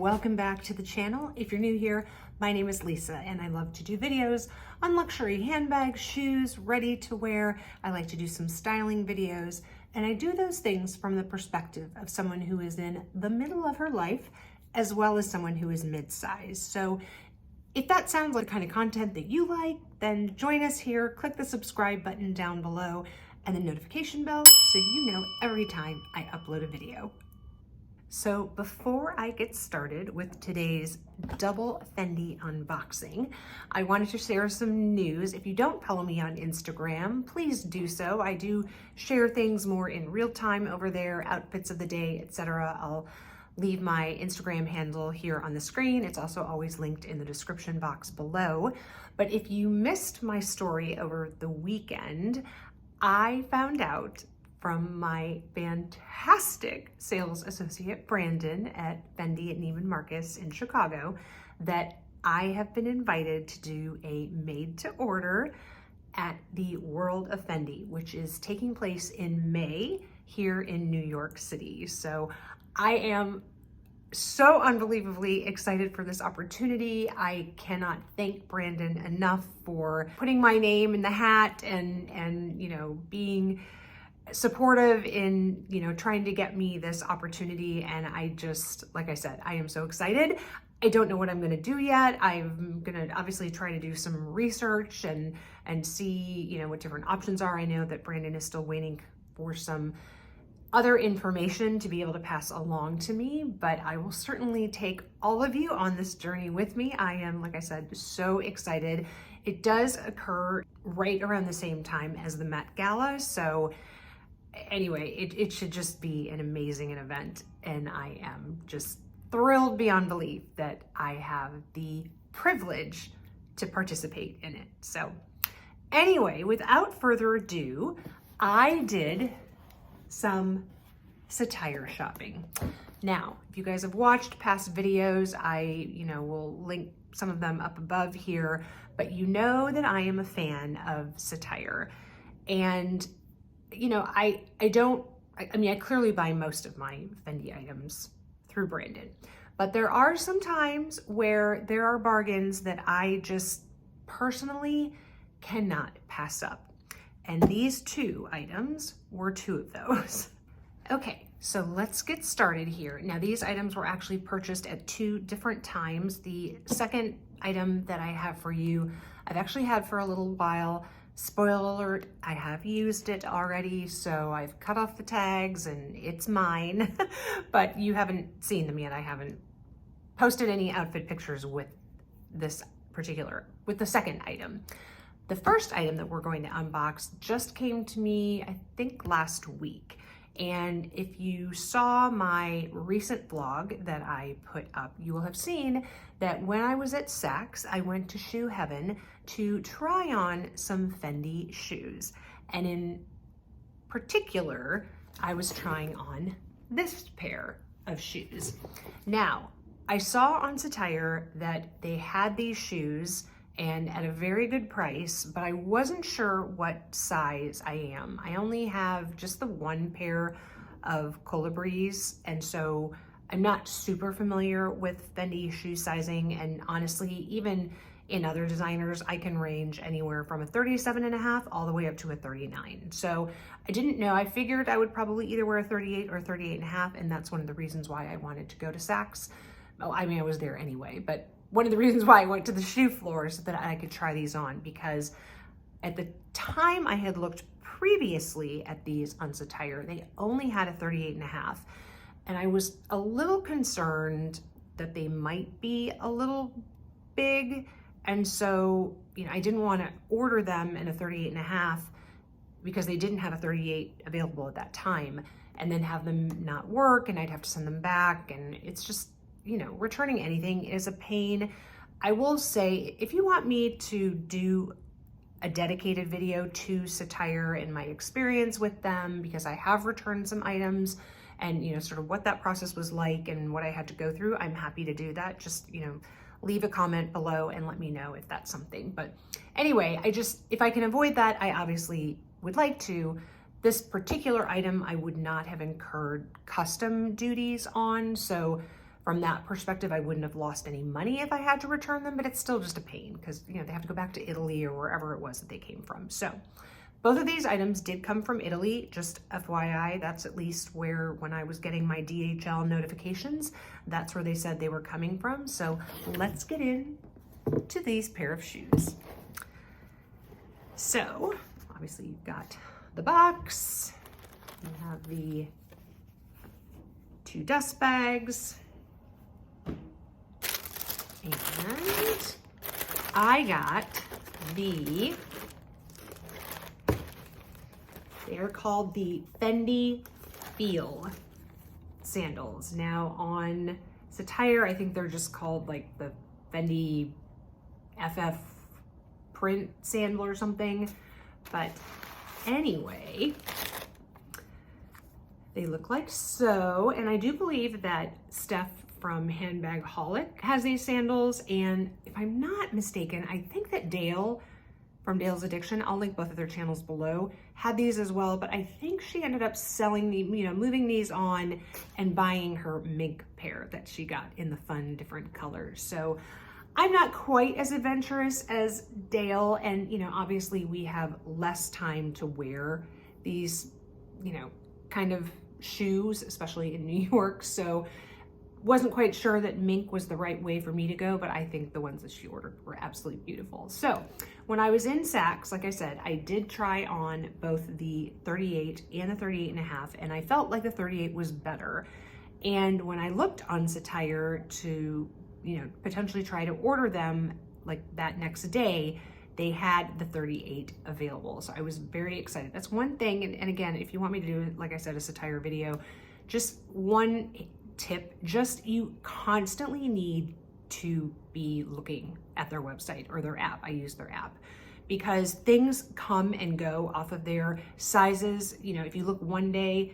welcome back to the channel. If you're new here, my name is Lisa and I love to do videos on luxury handbags, shoes, ready to wear. I like to do some styling videos, and I do those things from the perspective of someone who is in the middle of her life as well as someone who is mid-sized. So if that sounds like the kind of content that you like, then join us here, click the subscribe button down below and the notification bell so you know every time I upload a video. So before I get started with today's double Fendi unboxing, I wanted to share some news. If you don't follow me on Instagram, please do so. I do share things more in real time over there, outfits of the day, etc. I'll leave my Instagram handle here on the screen. It's also always linked in the description box below. But if you missed my story over the weekend, I found out from my fantastic sales associate, Brandon at Fendi at Neiman Marcus in Chicago, that I have been invited to do a made to order at the World of Fendi, which is taking place in May here in New York City. So I am so unbelievably excited for this opportunity. I cannot thank Brandon enough for putting my name in the hat and you know, being supportive in, you know, trying to get me this opportunity. And I just, like I said, I am so excited. I don't know what I'm going to do yet. I'm going to obviously try to do some research and see, you know, what different options are. I know that Brandon is still waiting for some other information to be able to pass along to me, but I will certainly take all of you on this journey with me. I am, like I said, so excited. It does occur right around the same time as the Met Gala. So anyway, it should just be an amazing event, and I am just thrilled beyond belief that I have the privilege to participate in it. So anyway, without further ado, I did some Cettire shopping. Now, if you guys have watched past videos, I, will link some of them up above here, but you know that I am a fan of Cettire. And I clearly buy most of my Fendi items through Brandon, but there are some times where there are bargains that I just personally cannot pass up. And these two items were two of those. Okay, so let's get started here. Now, these items were actually purchased at two different times. The second item that I have for you, I've actually had for a little while. Spoiler alert, I have used it already, so I've cut off the tags and it's mine, but you haven't seen them yet. I haven't posted any outfit pictures with the second item. The first item that we're going to unbox just came to me, I think, last week. And if you saw my recent vlog that I put up, you will have seen that when I was at Saks, I went to Shoe Heaven to try on some Fendi shoes. And in particular, I was trying on this pair of shoes. Now, I saw on Cettire that they had these shoes and at a very good price, but I wasn't sure what size I am. I only have just the one pair of colibris, and so I'm not super familiar with Fendi shoe sizing, and honestly, even in other designers, I can range anywhere from a 37.5 all the way up to a 39. So I didn't know. I figured I would probably either wear a 38 or 38.5, and that's one of the reasons why I wanted to go to Saks. Well, I mean, I was there anyway, but one of the reasons why I went to the shoe floor so that I could try these on, because at the time I had looked previously at these on Cettire, they only had a 38.5. And I was a little concerned that they might be a little big. And so, I didn't want to order them in a 38.5 because they didn't have a 38 available at that time, and then have them not work and I'd have to send them back. And it's just, returning anything is a pain. I will say, if you want me to do a dedicated video to Cettire and my experience with them, because I have returned some items and, sort of what that process was like and what I had to go through, I'm happy to do that. Just, leave a comment below and let me know if that's something. But anyway, if I can avoid that, I obviously would like to. This particular item, I would not have incurred custom duties on. So from that perspective, I wouldn't have lost any money if I had to return them, but it's still just a pain because, you know, they have to go back to Italy or wherever it was that they came from. So both of these items did come from Italy, just FYI. That's at least where, when I was getting my DHL notifications, that's where they said they were coming from. So let's get in to these pair of shoes. So obviously you've got the box, you have the 2 dust bags, and I got they're called the Fendi Feel sandals. Now on Cettire, I think they're just called like the Fendi FF print sandal or something. But anyway, they look like so. And I do believe that Steph from Handbagholic has these sandals. And if I'm not mistaken, I think that Dayle from Dayle's Addiction, I'll link both of their channels below, had these as well, but I think she ended up selling the, you know, moving these on and buying her mink pair that she got in the fun different colors. So I'm not quite as adventurous as Dayle, and, you know, obviously we have less time to wear these, you know, kind of shoes, especially in New York. So wasn't quite sure that mink was the right way for me to go, but I think the ones that she ordered were absolutely beautiful. So when I was in Saks, like I said, I did try on both the 38 and the 38.5, and I felt like the 38 was better. And when I looked on Cettire to, you know, potentially try to order them like that next day, they had the 38 available. So I was very excited. That's one thing. And again, if you want me to do, like I said, a Cettire video, just one tip, just you constantly need to be looking at their website or their app. I use their app because things come and go off of their sizes. You know, if you look one day,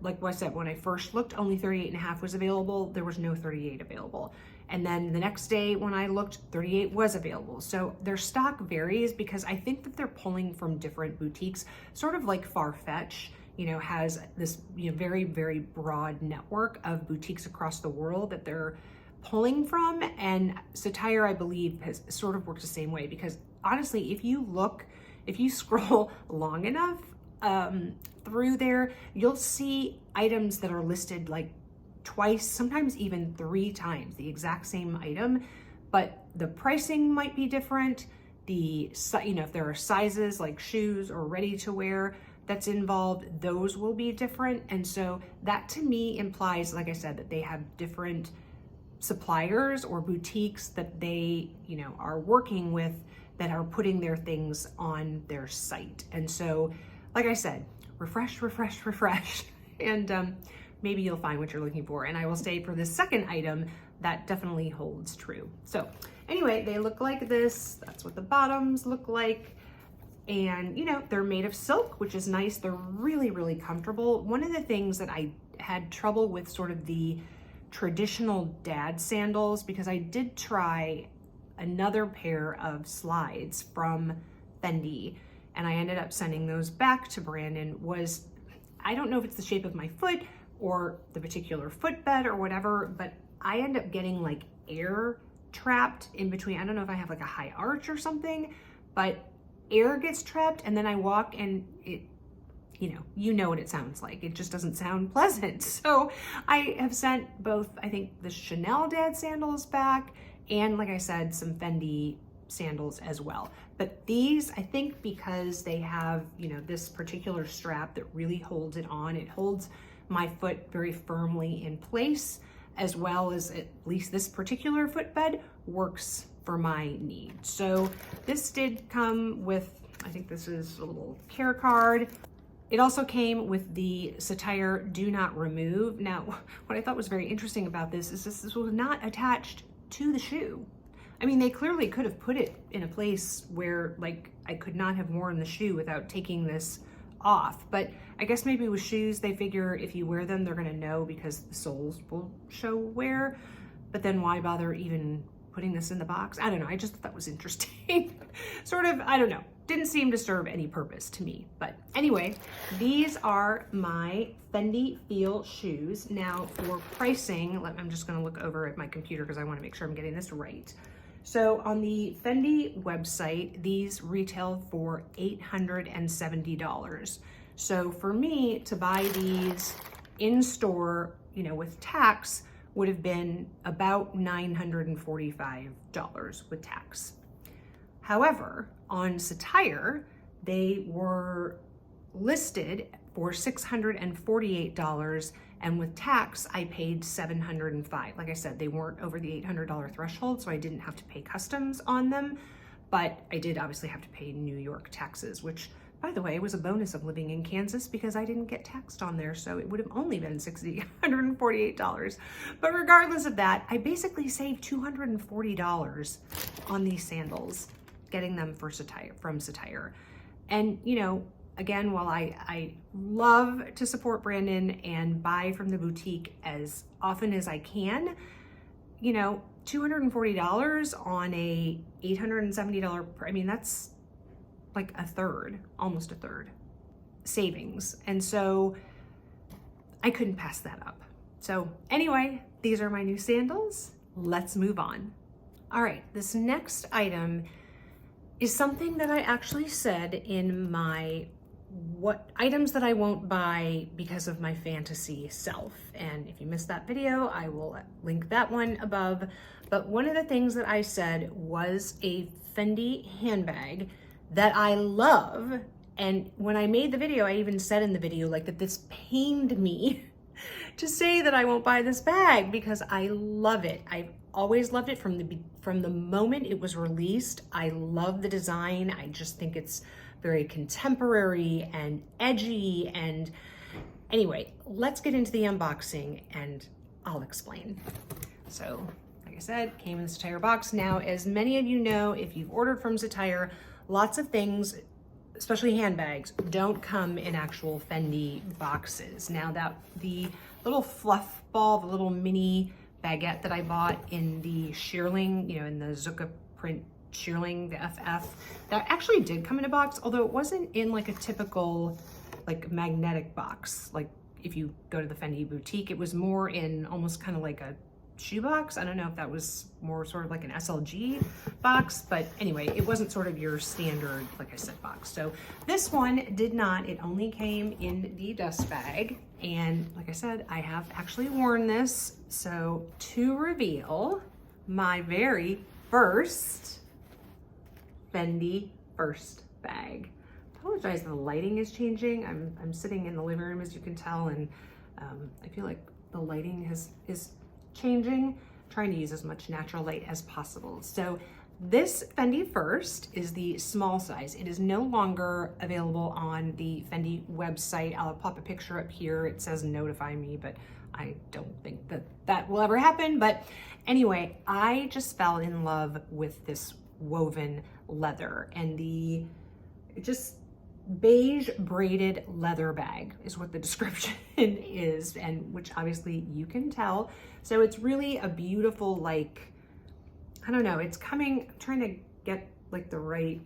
like what I said, when I first looked, only 38.5 was available. There was no 38 available. And then the next day when I looked, 38 was available. So their stock varies because I think that they're pulling from different boutiques, sort of like Farfetch, you know, has this, you know, very, very broad network of boutiques across the world that they're pulling from. And Cettire, I believe, has sort of worked the same way because honestly, if you scroll long enough through there, you'll see items that are listed like twice, sometimes even 3 times the exact same item, but the pricing might be different. You know, if there are sizes like shoes or ready to wear that's involved, those will be different. And so that to me implies, like I said, that they have different suppliers or boutiques that they, you know, are working with that are putting their things on their site. And so, like I said, refresh, refresh, refresh, and maybe you'll find what you're looking for. And I will say for the second item, that definitely holds true. So anyway, they look like this. That's what the bottoms look like. And, you know, they're made of silk, which is nice. They're really, really comfortable. One of the things that I had trouble with sort of the traditional dad sandals, because I did try another pair of slides from Fendi, and I ended up sending those back to Brandon, was, I don't know if it's the shape of my foot or the particular footbed or whatever, but I end up getting like air trapped in between. I don't know if I have like a high arch or something, but air gets trapped, and then I walk and it, you know what it sounds like. It just doesn't sound pleasant. So I have sent both, I think, the Chanel dad sandals back, and like I said, some Fendi sandals as well. But these, I think because they have, you know, this particular strap that really holds it on, it holds my foot very firmly in place, as well as at least this particular footbed works for my needs. So this did come with, I think this is a little care card. It also came with the Cettire Do Not Remove. Now, what I thought was very interesting about this is this was not attached to the shoe. I mean, they clearly could have put it in a place where, like, I could not have worn the shoe without taking this off. But I guess maybe with shoes, they figure if you wear them, they're gonna know because the soles will show wear. But then why bother even putting this in the box? I don't know, I just thought that was interesting. Sort of, I don't know. didn't seem to serve any purpose to me. But anyway, these are my Fendi Feel shoes. Now for pricing, I'm just gonna look over at my computer because I wanna make sure I'm getting this right. So on the Fendi website, these retail for $870. So for me to buy these in store, you know, with tax, would have been about $945 with tax. However, on Cettire, they were listed for $648, and with tax, I paid $705. Like I said, they weren't over the $800 threshold, so I didn't have to pay customs on them, but I did obviously have to pay New York taxes, which, by the way, was a bonus of living in Kansas because I didn't get taxed on there, so it would have only been $148. But regardless of that, I basically saved $240 on these sandals, getting them from Cettire. And, you know, again, while I love to support Brandon and buy from the boutique as often as I can, you know, $240 on a $870, I mean, that's like a third, almost a third savings. And so I couldn't pass that up. So anyway, these are my new sandals. Let's move on. All right, this next item is something that I actually said in my what items that I won't buy because of my fantasy self. And if you missed that video, I will link that one above. But one of the things that I said was a Fendi handbag that I love. And when I made the video, I even said in the video like that this pained me to say that I won't buy this bag because I love it. I've always loved it from the moment it was released. I love the design. I just think it's very contemporary and edgy. And anyway, let's get into the unboxing and I'll explain. So, like I said, came in the Cettire box. Now, as many of you know, if you've ordered from Cettire, lots of things, especially handbags, don't come in actual Fendi boxes. Now that the little fluff ball, the little mini baguette that I bought in the shearling, you know, in the Zucca print shearling, the FF, that actually did come in a box, although it wasn't in like a typical like magnetic box. Like if you go to the Fendi boutique, it was more in almost kind of like a shoebox. I don't know if that was more sort of like an SLG box, but anyway, it wasn't sort of your standard, like I said, box. So this one did not, it only came in the dust bag. And like I said, I have actually worn this. So to reveal my very first Fendi first bag. I apologize, the lighting is changing. I'm sitting in the living room, as you can tell, and I feel like the lighting is changing, trying to use as much natural light as possible. So this Fendi First is the small size. It is no longer available on the Fendi website. I'll pop a picture up here. It says notify me, but I don't think that will ever happen. But anyway, I just fell in love with this woven leather, and the just beige braided leather bag is what the description is, and which obviously you can tell. So it's really a beautiful, like, I don't know, it's coming, I'm trying to get like the right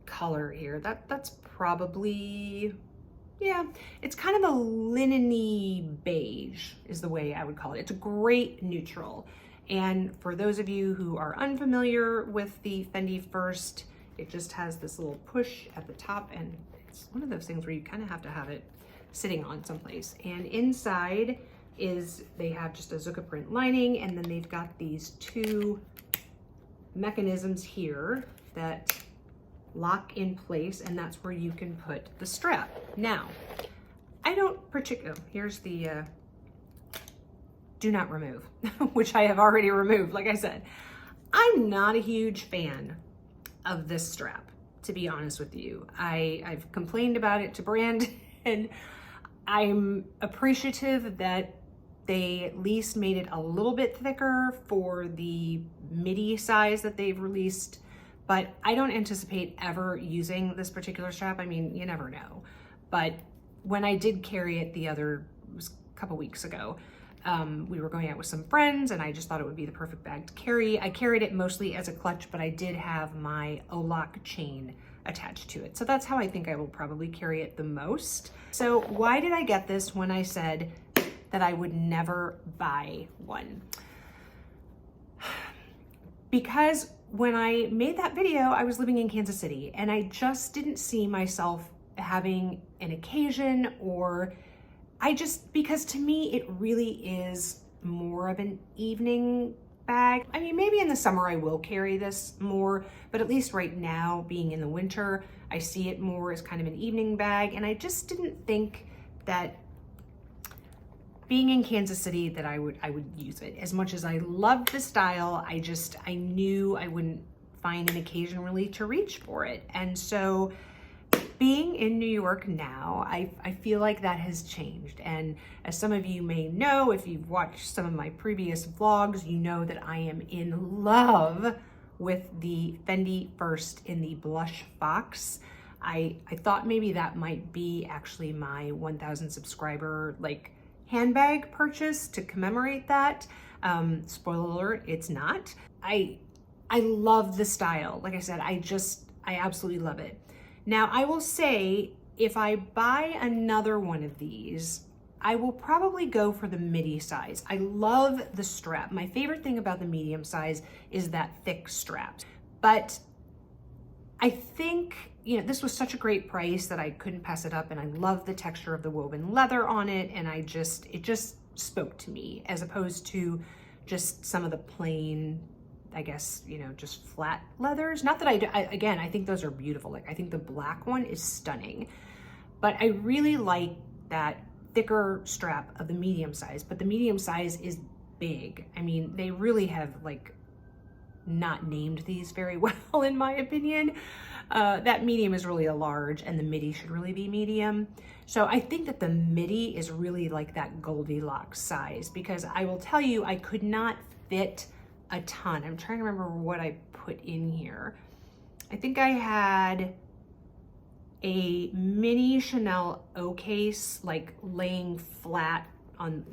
color here. That's probably, yeah, it's kind of a linen-y beige is the way I would call it. It's a great neutral. And for those of you who are unfamiliar with the Fendi First, it just has this little push at the top, and it's one of those things where you kind of have to have it sitting on someplace. And inside is, they have just a Zucca print lining, and then they've got these two mechanisms here that lock in place, and that's where you can put the strap. Now, I don't particularly, here's the do not remove, which I have already removed, like I said. I'm not a huge fan of this strap, to be honest with you. I've complained about it to Brandon, and I'm appreciative that they at least made it a little bit thicker for the midi size that they've released, but I don't anticipate ever using this particular strap. I mean, you never know. But when I did carry it it was a couple weeks ago, we were going out with some friends, and I just thought it would be the perfect bag to carry. I carried it mostly as a clutch, but I did have my O-lock chain attached to it. So that's how I think I will probably carry it the most. So why did I get this when I said that I would never buy one? Because when I made that video, I was living in Kansas City and I just didn't see myself having an occasion, or because to me, it really is more of an evening bag. I mean, maybe in the summer I will carry this more, but at least right now, being in the winter, I see it more as kind of an evening bag. And I just didn't think that being in Kansas City that I would use it. As much as I loved the style, I knew I wouldn't find an occasion really to reach for it. And so being in New York now, I feel like that has changed. And as some of you may know, if you've watched some of my previous vlogs, you know that I am in love with the Fendi First in the Blush Fox. I thought maybe that might be actually my 1,000 subscriber handbag purchase to commemorate that. Spoiler alert, it's not. I love the style. Like I said, I absolutely love it. Now, I will say, if I buy another one of these, I will probably go for the midi size. I love the strap. My favorite thing about the medium size is that thick strap. But I think, this was such a great price that I couldn't pass it up, and I love the texture of the woven leather on it, and it just spoke to me, as opposed to just some of the plain, I guess, just flat leathers. Not that again, I think those are beautiful. I think the black one is stunning, but I really like that thicker strap of the medium size, but the medium size is big. I mean, they really have not named these very well, in my opinion. That medium is really a large, and the midi should really be medium. So I think that the midi is really that Goldilocks size, because I will tell you, I could not fit a ton. I'm trying to remember what I put in here. I think I had a mini Chanel O case, laying flat on,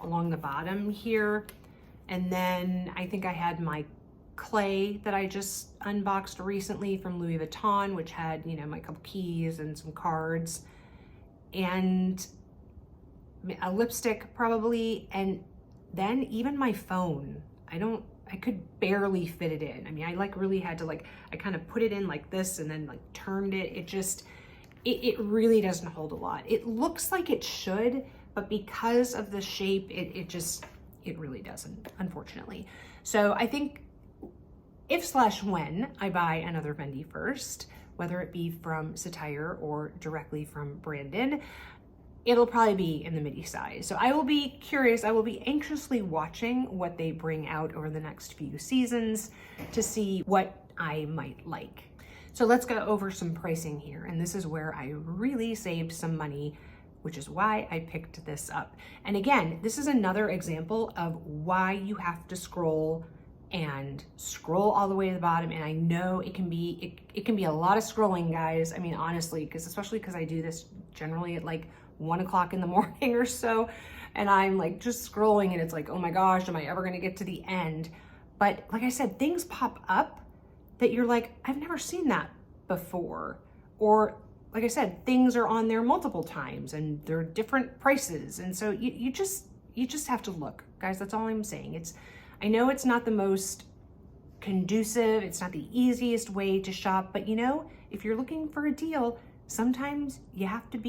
along the bottom here. And then I think I had my clay that I just unboxed recently from Louis Vuitton, which had, my couple keys and some cards, and a lipstick probably. And then even my phone, I could barely fit it in. I mean, I really had to I kind of put it in like this and then turned it. It really doesn't hold a lot. It looks like it should, but because of the shape, it really doesn't, unfortunately. So I think if/when I buy another Fendi First, whether it be from Cettire or directly from Brandon, it'll probably be in the midi size. So I will be curious, I will be anxiously watching what they bring out over the next few seasons to see what I might like. So let's go over some pricing here. And this is where I really saved some money, which is why I picked this up. And again, this is another example of why you have to scroll all the way to the bottom. And I know it can be a lot of scrolling, guys. I mean, honestly, especially because I do this generally at 1 o'clock in the morning or so, and I'm just scrolling, and it's oh my gosh, am I ever gonna get to the end? But like I said, things pop up that you're I've never seen that before. Or like I said, things are on there multiple times and they're different prices. And so you just have to look, guys. That's all I'm saying. I know it's not the most conducive, it's not the easiest way to shop, but if you're looking for a deal, sometimes you have to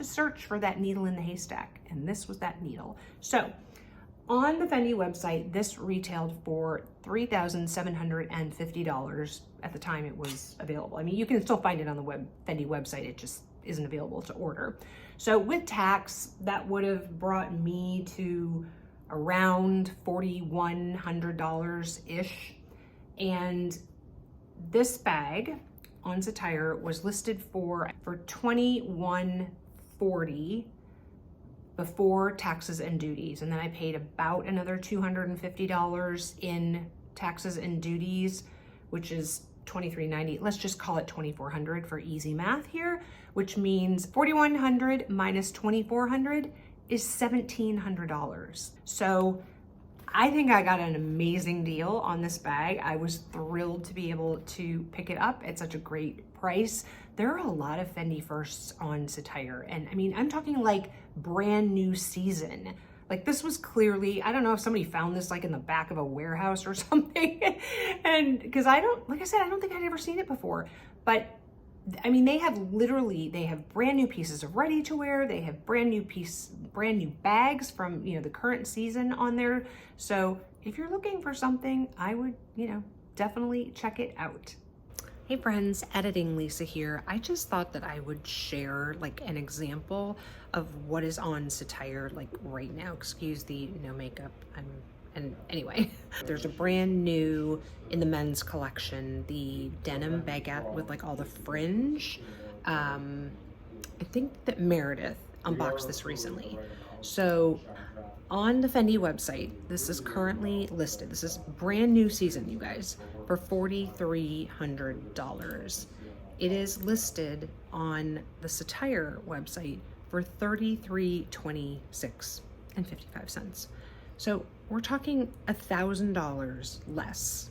search for that needle in the haystack, and this was that needle. So on the Fendi website, this retailed for $3,750 at the time it was available. I mean, you can still find it on the Fendi website, it just isn't available to order. So with tax, that would have brought me to around $4,100-ish. And this bag on Cettire was listed for $2,140 before taxes and duties. And then I paid about another $250 in taxes and duties, which is $2,390. Let's just call it $2,400 for easy math here, which means $4,100 minus $2,400 is $1,700. So I think I got an amazing deal on this bag. I was thrilled to be able to pick it up at such a great price. There are a lot of Fendi firsts on Cettire, and I mean, I'm talking like brand new season. Like this was clearly, I don't know if somebody found this like in the back of a warehouse or something. And because I don't, like I said, I don't think I'd ever seen it before, but I mean, they have brand new pieces of ready to wear. They have brand new bags from, you know, the current season on there. So if you're looking for something, I would, you know, definitely check it out. Hey friends, Editing Lisa here. I just thought that I would share like an example of what is on Cettire like right now. Excuse the no makeup. And anyway, there's a brand new in the men's collection, the denim baguette with like all the fringe. I think that Meredith unboxed this recently. So on the Fendi website, this is currently listed. This is brand new season, you guys, for $4,300. It is listed on the Cettire website for $33.26 and 55 cents. So we're talking $1,000 less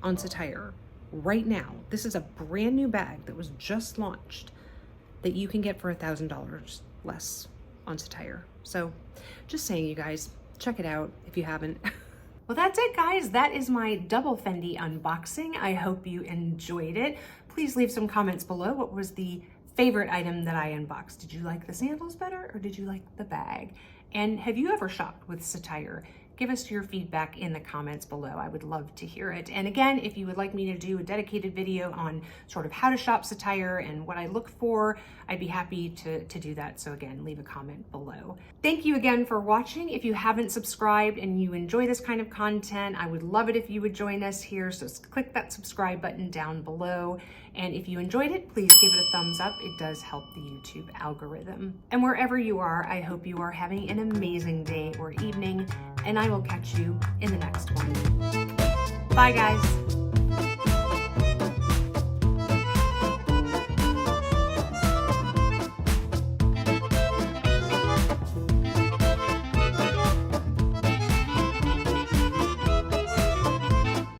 on Cettire right now. This is a brand new bag that was just launched that you can get for $1,000 less on Cettire. So just saying, you guys, check it out if you haven't. Well, that's it, guys. That is my double Fendi unboxing. I hope you enjoyed it. Please leave some comments below. What was the favorite item that I unboxed? Did you like the sandals better or did you like the bag? And have you ever shopped with Cettire? Give us your feedback in the comments below. I would love to hear it. And again, if you would like me to do a dedicated video on sort of how to shop Cettire and what I look for, I'd be happy to do that. So again, leave a comment below. Thank you again for watching. If you haven't subscribed and you enjoy this kind of content, I would love it if you would join us here. So click that subscribe button down below. And if you enjoyed it, please give it a thumbs up. It does help the YouTube algorithm. And wherever you are, I hope you are having an amazing day or evening, and I will catch you in the next one. Bye, guys.